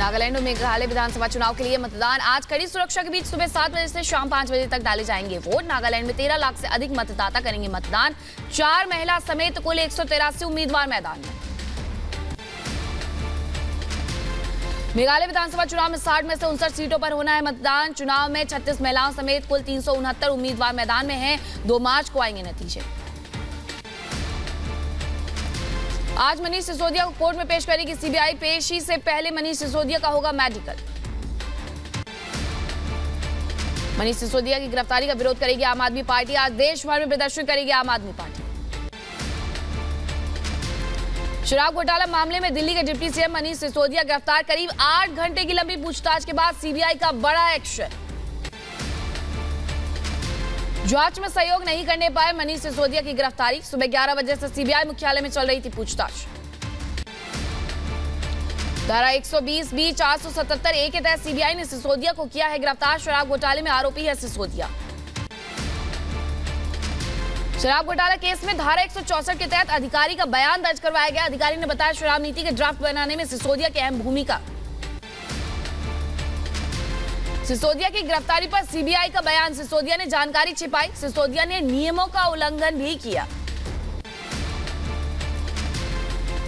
नागालैंड में मेघालय विधानसभा चुनाव के लिए मतदान आज कड़ी सुरक्षा के बीच सुबह 7 बजे से शाम 5 बजे तक डाले जाएंगे वोट। नागालैंड में 13 लाख से अधिक मतदाता करेंगे मतदान। 4 महिला समेत कुल 183 उम्मीदवार मैदान में। मेघालय विधानसभा चुनाव में 60 में से 59 सीटों पर होना है मतदान। चुनाव में 36 महिलाओं समेत कुल 369 उम्मीदवार मैदान में हैं। 2 मार्च को आएंगे नतीजे। आज मनीष सिसोदिया को कोर्ट में पेश करेगी सीबीआई। पेशी से पहले मनीष सिसोदिया का होगा मेडिकल। मनीष सिसोदिया की गिरफ्तारी का विरोध करेगी आम आदमी पार्टी। आज देश भर में प्रदर्शन करेगी आम आदमी पार्टी। शराब घोटाला मामले में दिल्ली के डिप्टी सीएम मनीष सिसोदिया गिरफ्तार। करीब 8 घंटे की लंबी पूछताछ के बाद सीबीआई का बड़ा एक्शन। जांच में सहयोग नहीं करने पाए मनीष सिसोदिया की गिरफ्तारी। सुबह 11 बजे से सीबीआई मुख्यालय में चल रही थी पूछताछ। धारा 120 बी 477 ए के तहत सीबीआई ने सिसोदिया को किया है गिरफ्तार। शराब घोटाले में आरोपी है सिसोदिया। शराब घोटाला केस में धारा 164 के तहत अधिकारी का बयान दर्ज करवाया गया। अधिकारी ने बताया शराब नीति के ड्राफ्ट बनाने में सिसोदिया की अहम भूमिका। सिसोदिया की गिरफ्तारी पर सीबीआई का बयान। सिसोदिया ने जानकारी छिपाई। सिसोदिया ने नियमों का उल्लंघन भी किया।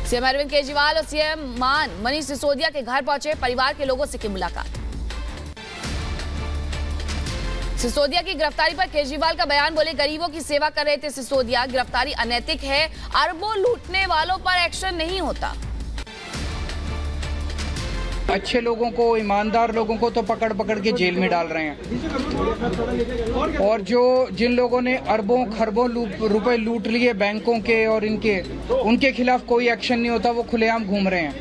सीएम अरविंद केजरीवाल और सीएम मान मनीष सिसोदिया के घर पहुंचे। परिवार के लोगों से की मुलाकात। सिसोदिया की गिरफ्तारी पर केजरीवाल का बयान। बोले गरीबों की सेवा कर रहे थे सिसोदिया। गिरफ्तारी अनैतिक है। अरबों लूटने वालों पर एक्शन नहीं होता। अच्छे लोगों को, ईमानदार लोगों को तो पकड़ के जेल में डाल रहे हैं, और जिन लोगों ने अरबों खरबों रुपए लूट लिए बैंकों के और उनके खिलाफ कोई एक्शन नहीं होता। वो खुलेआम घूम रहे हैं।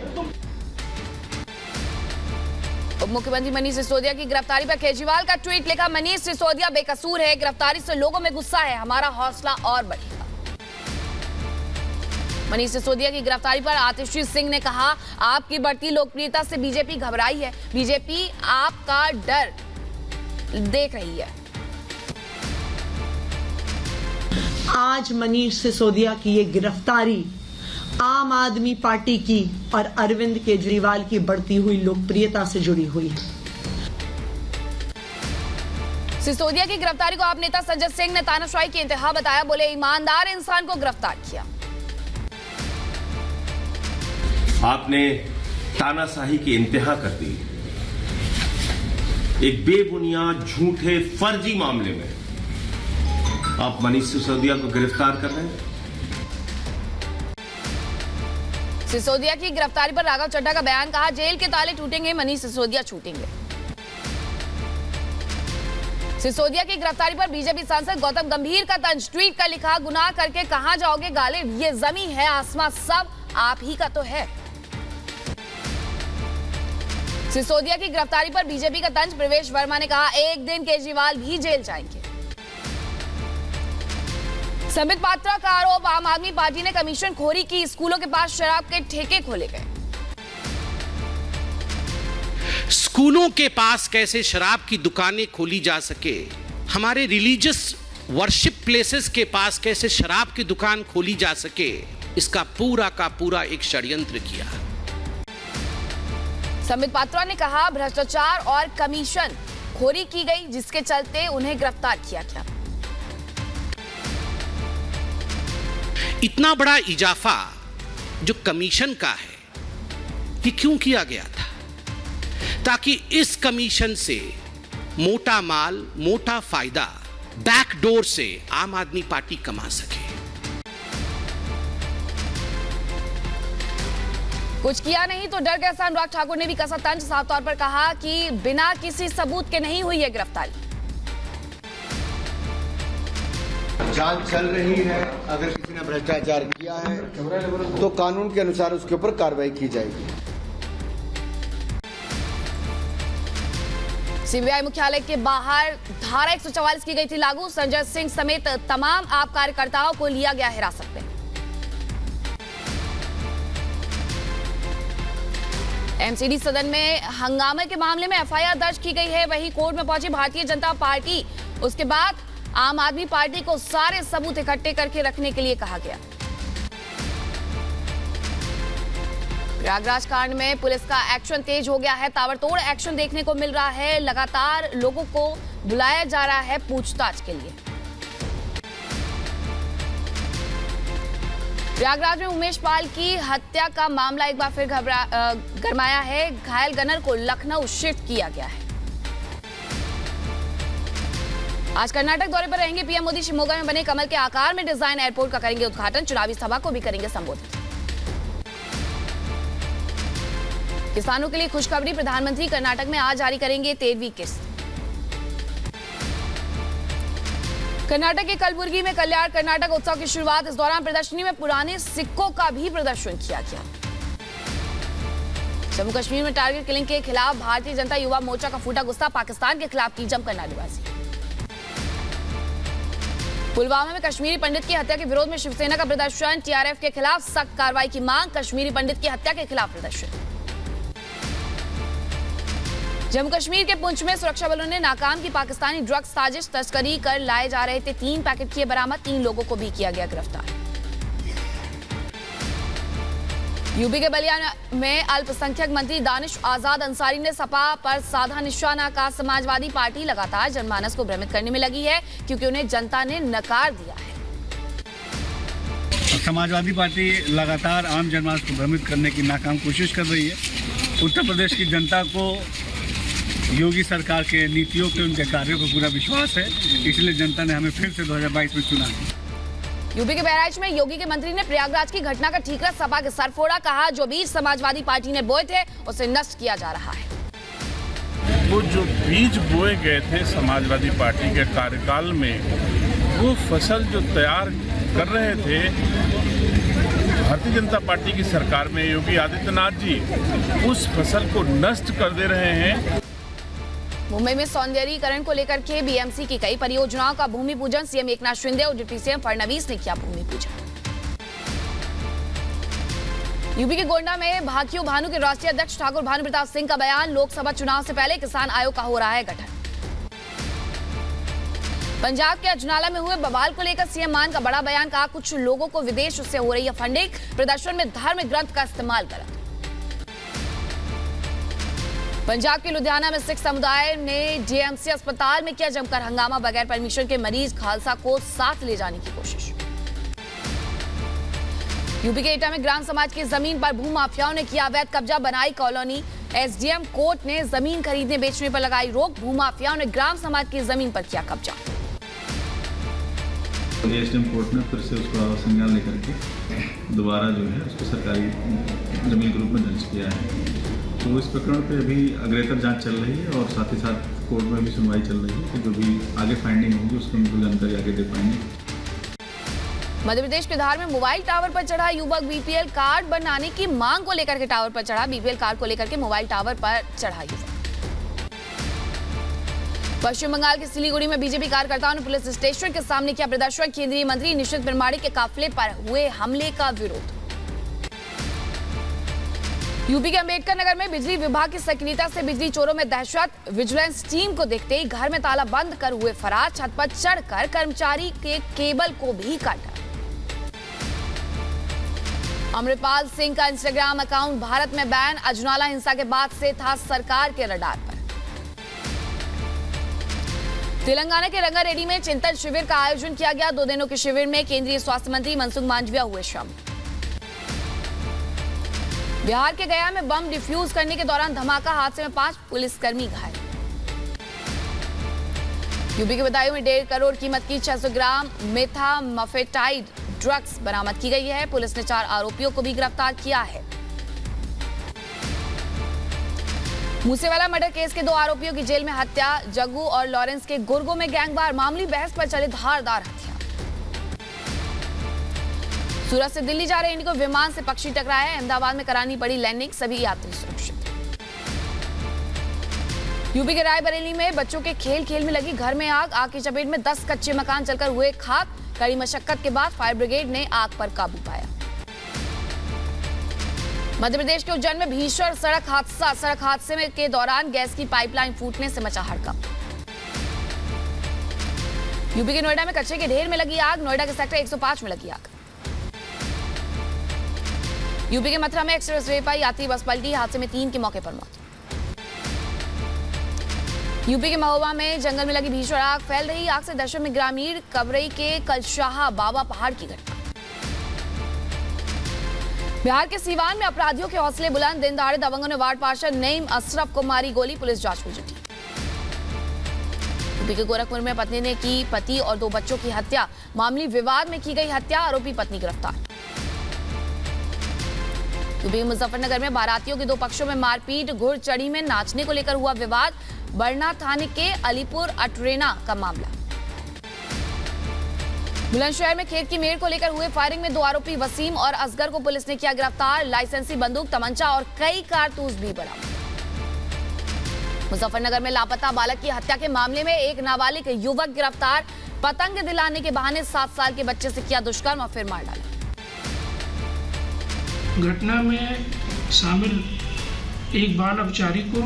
उप मुख्यमंत्री मनीष सिसोदिया की गिरफ्तारी पर केजरीवाल का ट्वीट लिखा। मनीष सिसोदिया बेकसूर है। गिरफ्तारी से लोगों में गुस्सा है। हमारा हौसला और बढ़ेगा। मनीष सिसोदिया की गिरफ्तारी पर आतिशी सिंह ने कहा आपकी बढ़ती लोकप्रियता से बीजेपी घबराई है। बीजेपी आपका डर देख रही है। आज मनीष सिसोदिया की ये गिरफ्तारी आम आदमी पार्टी की और अरविंद केजरीवाल की बढ़ती हुई लोकप्रियता से जुड़ी हुई है। सिसोदिया की गिरफ्तारी को आप नेता संजय सिंह ने तानाशाही की इंतहा बताया। बोले ईमानदार इंसान को गिरफ्तार किया। आपने तानाशाही की इंतहा कर दी। एक बेबुनियाद झूठे फर्जी मामले में आप मनीष सिसोदिया को गिरफ्तार कर रहे हैं। सिसोदिया की गिरफ्तारी पर राघव चड्ढा का बयान। कहा जेल के ताले टूटेंगे, मनीष सिसोदिया छूटेंगे। सिसोदिया की गिरफ्तारी पर बीजेपी सांसद गौतम गंभीर का तंज। ट्वीट कर लिखा गुनाह करके कहां जाओगे गालिब। ये जमीन है आसमां सब आप ही का तो है। सिसोदिया की गिरफ्तारी पर बीजेपी का तंज। प्रवेश वर्मा ने कहा एक दिन केजरीवाल भी जेल जाएंगे। संबित पात्रा का आरोप आम आदमी पार्टी ने कमीशन खोरी की। स्कूलों के पास शराब के ठेके खोले गए। स्कूलों के पास कैसे शराब की दुकानें खोली जा सके, हमारे रिलीजियस वर्शिप प्लेसेस के पास कैसे शराब की दुकान खोली जा सके, इसका पूरा का पूरा एक षड्यंत्र किया। संबित पात्रा ने कहा भ्रष्टाचार और कमीशन खोरी की गई जिसके चलते उन्हें गिरफ्तार किया गया। इतना बड़ा इजाफा जो कमीशन का है, ये क्यों किया गया था? ताकि इस कमीशन से मोटा माल, मोटा फायदा बैकडोर से आम आदमी पार्टी कमा सके। कुछ किया नहीं तो डर गए। अनुराग ठाकुर ने भी कसा तंज। साफ तौर पर कहा कि बिना किसी सबूत के नहीं हुई है गिरफ्तारी। जांच चल रही है। अगर किसी ने भ्रष्टाचार किया है तो कानून के अनुसार उसके ऊपर कार्रवाई की जाएगी। सीबीआई मुख्यालय के बाहर धारा 144 की गई थी लागू। संजय सिंह समेत तमाम आप कार्यकर्ताओं को लिया गया हिरासत में। एमसीडी सदन में हंगामे के मामले में एफआईआर दर्ज की गई है। वहीं कोर्ट में पहुंची भारतीय जनता पार्टी। उसके बाद आम आदमी पार्टी को सारे सबूत इकट्ठे करके रखने के लिए कहा गया। प्रयागराज कांड में पुलिस का एक्शन तेज हो गया है। ताबड़तोड़ एक्शन देखने को मिल रहा है। लगातार लोगों को बुलाया जा रहा है पूछताछ के लिए। प्रयागराज में उमेश पाल की हत्या का मामला एक बार फिर गरमाया है। घायल गनर को लखनऊ शिफ्ट किया गया है। आज कर्नाटक दौरे पर रहेंगे पीएम मोदी। शिमोगा में बने कमल के आकार में डिजाइन एयरपोर्ट का करेंगे उद्घाटन। चुनावी सभा को भी करेंगे संबोधित। किसानों के लिए खुशखबरी, प्रधानमंत्री कर्नाटक में आज जारी करेंगे 13वीं किस्त। कर्नाटक के कलबुर्गी में कल्याण कर्नाटक उत्सव की शुरुआत। इस दौरान प्रदर्शनी में पुराने सिक्कों का भी प्रदर्शन किया गया। जम्मू कश्मीर में टारगेट किलिंग के खिलाफ भारतीय जनता युवा मोर्चा का फूटा गुस्सा। पाकिस्तान के खिलाफ की जमकर नारेबाजी। पुलवामा में कश्मीरी पंडित की हत्या के विरोध में शिवसेना का प्रदर्शन। टीआरएफ के खिलाफ सख्त कार्रवाई की मांग। कश्मीरी पंडित की हत्या के खिलाफ प्रदर्शन। जम्मू कश्मीर के पुंछ में सुरक्षा बलों ने नाकाम की पाकिस्तानी ड्रग्स साजिश। तस्करी कर लाए जा रहे थे 3 पैकेट किए बरामद। 3 लोगों को भी किया गया गिरफ्तार। यूपी के बलिया में अल्पसंख्यक मंत्री दानिश आजाद अंसारी ने सपा पर साधा निशाना। का समाजवादी पार्टी लगातार जनमानस को भ्रमित करने में लगी है क्योंकि उन्हें जनता ने नकार दिया है। समाजवादी पार्टी लगातार आम जनमानस को भ्रमित करने की नाकाम कोशिश कर रही है। उत्तर प्रदेश की जनता को योगी सरकार के नीतियों के, उनके कार्यों को पूरा विश्वास है, इसलिए जनता ने हमें फिर से 2022 में चुना। यूपी के बहराइच में योगी के मंत्री ने प्रयागराज की घटना का ठीकरा सपा के सर फोड़ा। कहा जो बीज समाजवादी पार्टी ने बोए थे उसे नष्ट किया जा रहा है। वो जो बीज बोए गए थे समाजवादी पार्टी के कार्यकाल में, वो फसल जो तैयार कर रहे थे भारतीय जनता पार्टी की सरकार में योगी आदित्यनाथ जी, उस फसल को नष्ट कर दे रहे हैं। मुंबई में सौंदर्यीकरण को लेकर के बीएमसी की कई परियोजनाओं का भूमि पूजन। सीएम एकनाथ शिंदे और डिप्टी सीएम फडणवीस ने किया भूमि पूजन। यूपी के गोंडा में भाकियू भानु के राष्ट्रीय अध्यक्ष ठाकुर भानु प्रताप सिंह का बयान। लोकसभा चुनाव से पहले किसान आयोग का हो रहा है गठन। पंजाब के अजनाला में हुए बवाल को लेकर सीएम मान का बड़ा बयान। कहा कुछ लोगों को विदेश से हो रही है फंडिंग। प्रदर्शन में धार्मिक ग्रंथ का इस्तेमाल करा। पंजाब के लुधियाना में सिख समुदाय ने जेएमसी अस्पताल में किया जमकर हंगामा। बगैर परमिशन के मरीज खालसा को साथ ले जाने की कोशिश। यूपी के एटा में ग्राम समाज की जमीन पर भूमाफियाओं ने किया अवैध कब्जा। बनाई कॉलोनी। एसडीएम कोर्ट ने जमीन खरीदने बेचने पर लगाई रोक। भूमाफियाओं ने ग्राम समाज की जमीन पर किया कब्जा। एसडीएम कोर्ट ने फिर से उसका संज्ञान लेकर के दोबारा जो है उसको सरकारी जमीन के रूप में दर्ज किया है। तो इस प्रकरण पे अभी अग्रेतर जांच चल रही है और साथ ही साथ कोर्ट में भी सुनवाई चल रही है कि जो भी आगे फाइंडिंग होगी उसको उनको जानकारी आगे दे पाएंगे। मध्य प्रदेश के धार में मोबाइल टावर पर चढ़ा युवक। बीपीएल कार्ड बनाने की मांग को लेकर के टावर पर चढ़ा। बीपीएल कार्ड को लेकर के मोबाइल टावर पर चढ़ा युवक। पश्चिम बंगाल के सिलीगुड़ी में बीजेपी कार्यकर्ताओं ने पुलिस स्टेशन के सामने किया प्रदर्शन। केंद्रीय मंत्री निशित प्रमाणिक के काफिले पर हुए हमले का विरोध। यूपी के अंबेडकर नगर में बिजली विभाग की सक्रियता से बिजली चोरों में दहशत। विजिलेंस टीम को देखते ही घर में ताला बंद कर हुए फरार। छत पर चढ़कर कर्मचारी के केबल को भी काटा। अमृतपाल सिंह का इंस्टाग्राम अकाउंट भारत में बैन। अजनाला हिंसा के बाद से था सरकार के रडार पर। तेलंगाना के रंगारेड्डी में चिंतन शिविर का आयोजन किया गया। 2 दिनों के शिविर में केंद्रीय स्वास्थ्य मंत्री मनसुख मांडविया हुए शामिल। बिहार के गया में बम डिफ्यूज करने के दौरान धमाका। हादसे में 5 पुलिसकर्मी घायल। यूपी के बदायूं में 1.5 करोड़ कीमत की 600 ग्राम मेथाम्फेटाइड ड्रग्स बरामद की गई है। पुलिस ने 4 आरोपियों को भी गिरफ्तार किया है। मूसेवाला मर्डर केस के 2 आरोपियों की जेल में हत्या। जग्गू और लॉरेंस के गुर्गों में गैंगवार। मामूली बहस पर चले धारदार हथियार। सूरत से दिल्ली जा रहे इंडिगो विमान से पक्षी टकराया। अहमदाबाद में करानी पड़ी लैंडिंग। सभी यात्री सुरक्षित। यूपी के रायबरेली में बच्चों के खेल में लगी घर में आग। आग की चपेट में 10 कच्चे मकान जलकर हुए खाक। कड़ी मशक्कत के बाद फायर ब्रिगेड ने आग पर काबू पाया। मध्य प्रदेश के उज्जैन में भीषण सड़क हादसा। सड़क हादसे के दौरान गैस की पाइपलाइन फूटने से मचा हड़कंप। यूपी के नोएडा में कचरे के ढेर में लगी आग। नोएडा के सेक्टर 105 में लगी आग। यूपी के मथुरा में एक्सप्रेस वे पर यात्री बस पलटी, हादसे में 3 की मौके पर मौत। यूपी के महोबा में जंगल में लगी भीषण आग, फैल रही आग से दहशत में ग्रामीण। कबरई के कलशाह बाबा पहाड़ की घटना। बिहार के सीवान में अपराधियों के हौसले बुलंद, दिन दहाड़े दबंगों ने वार्ड पार्षद नईम अशरफ को मारी गोली, पुलिस जांच में जुटी। यूपी के गोरखपुर में पत्नी ने की पति और 2 बच्चों की हत्या, मामूली विवाद में की गई हत्या, आरोपी पत्नी गिरफ्तार। यूपी के मुजफ्फरनगर में बारातियों के 2 पक्षों में मारपीट, घुड़चढ़ी में नाचने को लेकर हुआ विवाद, बरना थाने के अलीपुर अटरेना का मामला। बुलंदशहर में खेत की मेड़ को लेकर हुए फायरिंग में 2 आरोपी वसीम और असगर को पुलिस ने किया गिरफ्तार, लाइसेंसी बंदूक, तमंचा और कई कारतूस भी बरामद। मुजफ्फरनगर में लापता बालक की हत्या के मामले में एक नाबालिग युवक गिरफ्तार, पतंग दिलाने के बहाने 7 साल के बच्चे से किया दुष्कर्म और फिर मार डाला। घटना में शामिल एक बाल अपचारी को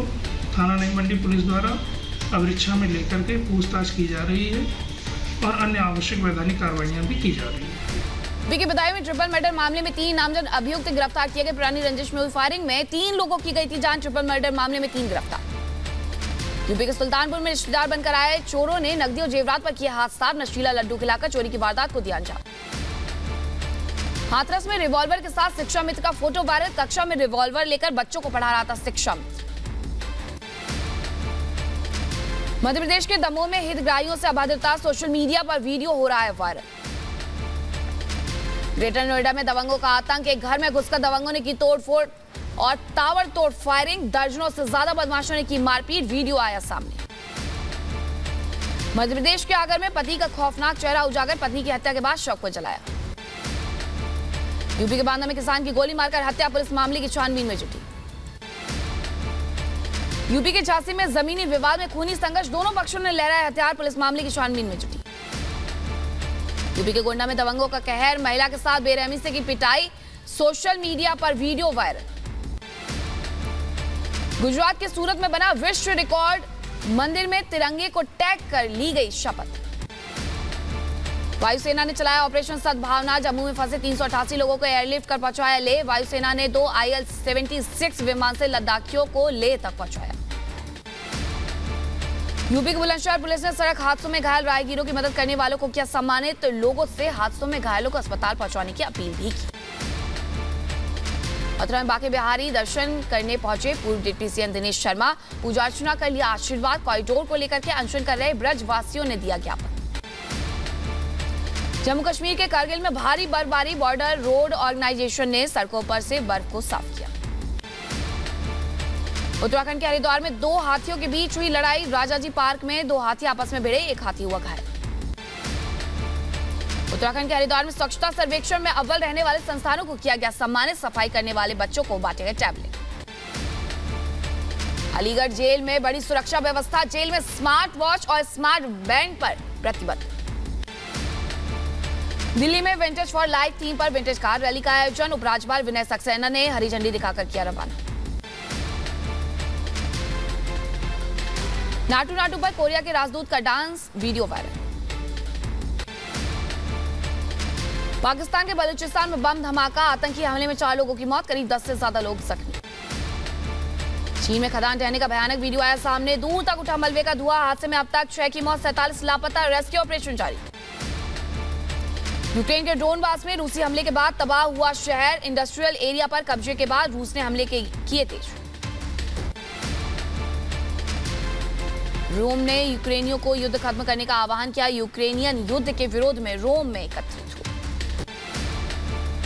थाना नई मंडी पुलिस द्वारा अवरिक्षा में लेकर के पूछताछ की जा रही है और अन्य आवश्यक वैधानिक कार्रवाइयां भी की जा रही है। यूपी के बदायूं में ट्रिपल मर्डर मामले में 3 नामजद अभियुक्त गिरफ्तार किए गए। पुरानी रंजिश में हुई फायरिंग में 3 लोगों की गई थी जान, ट्रिपल मर्डर मामले में 3 गिरफ्तार। यूपी के सुल्तानपुर में रिश्तेदार बनकर आए चोरों ने नकदी और जेवरात पर किया हाथ साफ, नशीला लड्डू खिलाकर चोरी की वारदात को दिया अंजाम। हाथरस में रिवॉल्वर के साथ शिक्षा मित्र का फोटो वायरल, कक्षा में रिवॉल्वर लेकर बच्चों को पढ़ा रहा था शिक्षा मित्र। मध्य प्रदेश के दमोह में हितग्राहियों से अभद्रता, सोशल मीडिया पर वीडियो हो रहा है वायरल। ग्रेटर नोएडा में दबंगों का आतंक, एक घर में घुसकर दबंगों ने की तोड़फोड़ और ताबड़तोड़ फायरिंग, दर्जनों से ज्यादा बदमाशों ने की मारपीट, वीडियो आया सामने। मध्य प्रदेश के आगर में पति का खौफनाक चेहरा उजागर, पत्नी की हत्या के बाद शव को जलाया। यूपी के बांदा में किसान की गोली मारकर हत्या, पुलिस मामले की छानबीन में जुटी। यूपी के झांसी में जमीनी विवाद में खूनी संघर्ष, दोनों पक्षों ने लहराए हथियार, पुलिस मामले की छानबीन में जुटी। यूपी के गोंडा में दबंगों का कहर, महिला के साथ बेरहमी से की पिटाई, सोशल मीडिया पर वीडियो वायरल। गुजरात के सूरत में बना विश्व रिकॉर्ड, मंदिर में तिरंगे को टैग कर ली गई शपथ। वायुसेना ने चलाया ऑपरेशन सद्भावना, जम्मू में फंसे 388 लोगों को एयरलिफ्ट कर पहुंचाया लेह। वायुसेना ने 2 IL-76 विमान से लद्दाखियों को लेह तक पहुंचाया। यूपी के बुलंदशहर पुलिस ने सड़क हादसों में घायल राहगीरों की मदद करने वालों को किया सम्मानित, लोगों से हादसों में घायलों को अस्पताल पहुंचाने की अपील भी की। मथुरा में बांके बिहारी दर्शन करने पहुंचे पूर्व डिप्टी सीएम दिनेश शर्मा, पूजा अर्चना कर लिया आशीर्वाद, कॉरिडोर को लेकर के अनशन कर रहे ब्रजवासियों ने दिया ज्ञापन। जम्मू कश्मीर के कारगिल में भारी बर्फबारी, बॉर्डर रोड ऑर्गेनाइजेशन ने सड़कों पर से बर्फ को साफ किया। उत्तराखंड के हरिद्वार में 2 हाथियों के बीच हुई लड़ाई, राजाजी पार्क में 2 हाथी आपस में भिड़े, एक हाथी हुआ घायल। उत्तराखंड के हरिद्वार में स्वच्छता सर्वेक्षण में अव्वल रहने वाले संस्थानों को किया गया सम्मानित, सफाई करने वाले बच्चों को बांटे गए टैबलेट। अलीगढ़ जेल में बड़ी सुरक्षा व्यवस्था, जेल में स्मार्ट वॉच और स्मार्ट बैंड पर प्रतिबंध। दिल्ली में विंटेज फॉर लाइफ थीम पर विंटेज कार रैली का आयोजन, उपराज्यपाल विनय सक्सेना ने हरी झंडी दिखाकर किया रवाना। नाटू नाटू पर कोरिया के राजदूत का डांस, वीडियो वायरल। पाकिस्तान के बलूचिस्तान में बम धमाका, आतंकी हमले में 4 लोगों की मौत, करीब 10 से ज्यादा लोग जख्मी। चीन में खदान ढहने का भयानक वीडियो आया सामने, दूर तक उठा मलबे का धुआं, हादसे में अब तक 6 की मौत, 47 लापता, रेस्क्यू ऑपरेशन जारी। यूक्रेन के डोनबास में रूसी हमले के बाद तबाह हुआ शहर, इंडस्ट्रियल एरिया पर कब्जे के बाद रूस ने हमले किए तेज। रोम ने यूक्रेनियों को युद्ध खत्म करने का आह्वान किया, यूक्रेनियन युद्ध के विरोध में रोम में एकत्रित हुए।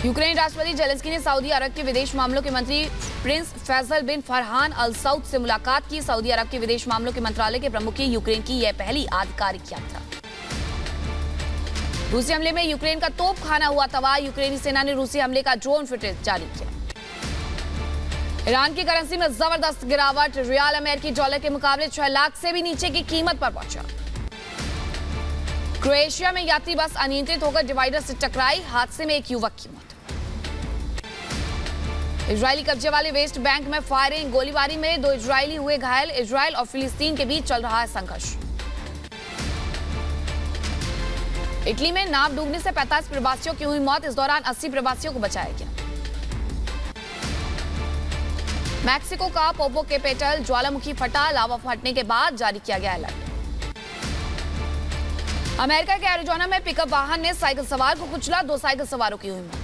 यूक्रेन राष्ट्रपति जेलेंस्की ने सऊदी अरब के विदेश मामलों के मंत्री प्रिंस फैसल बिन फरहान अल सऊद से मुलाकात की। सऊदी अरब के विदेश मामलों के मंत्रालय के प्रमुख की यूक्रेन की यह पहली आधिकारिक यात्रा। रूसी हमले में यूक्रेन का तोपखाना हुआ तबाह, यूक्रेनी सेना ने रूसी हमले का ड्रोन फुटेज जारी किया। ईरान की करेंसी में जबरदस्त गिरावट, रियाल अमेरिकी डॉलर के मुकाबले 6 लाख से भी नीचे की कीमत पर पहुंचा। क्रोएशिया में यात्री बस अनियंत्रित होकर डिवाइडर से टकराई, हादसे में एक युवक की मौत। इजरायली कब्जे वाले वेस्ट बैंक में फायरिंग, गोलीबारी में 2 इजरायली हुए घायल, इजरायल और फिलिस्तीन के बीच चल रहा है संघर्ष। इटली में नाव डूबने से 45 प्रवासियों की हुई मौत, इस दौरान 80 प्रवासियों को बचाया गया। मैक्सिको का पोपोकेपेटल ज्वालामुखी फटा, लावा फटने के बाद जारी किया गया अलर्ट। अमेरिका के एरिजोना में पिकअप वाहन ने साइकिल सवार को कुचला, 2 साइकिल सवारों की हुई मौत।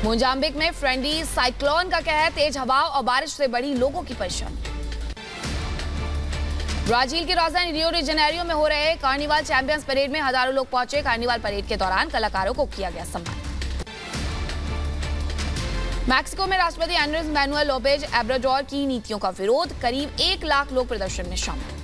मोजाम्बिक में फ्रेंडी साइक्लोन का कहर, तेज हवा और बारिश से बढ़ी लोगों की परेशानी। ब्राजील की राजधानी रियो डी जेनेरियो में हो रहे कार्निवाल चैंपियंस परेड में हजारों लोग पहुंचे। कार्निवाल परेड के दौरान कलाकारों को किया गया सम्मान। मैक्सिको में राष्ट्रपति एंड्रेस मैनुएल लोपेज ओब्राडोर की नीतियों का विरोध, करीब 1 लाख लोग प्रदर्शन में शामिल।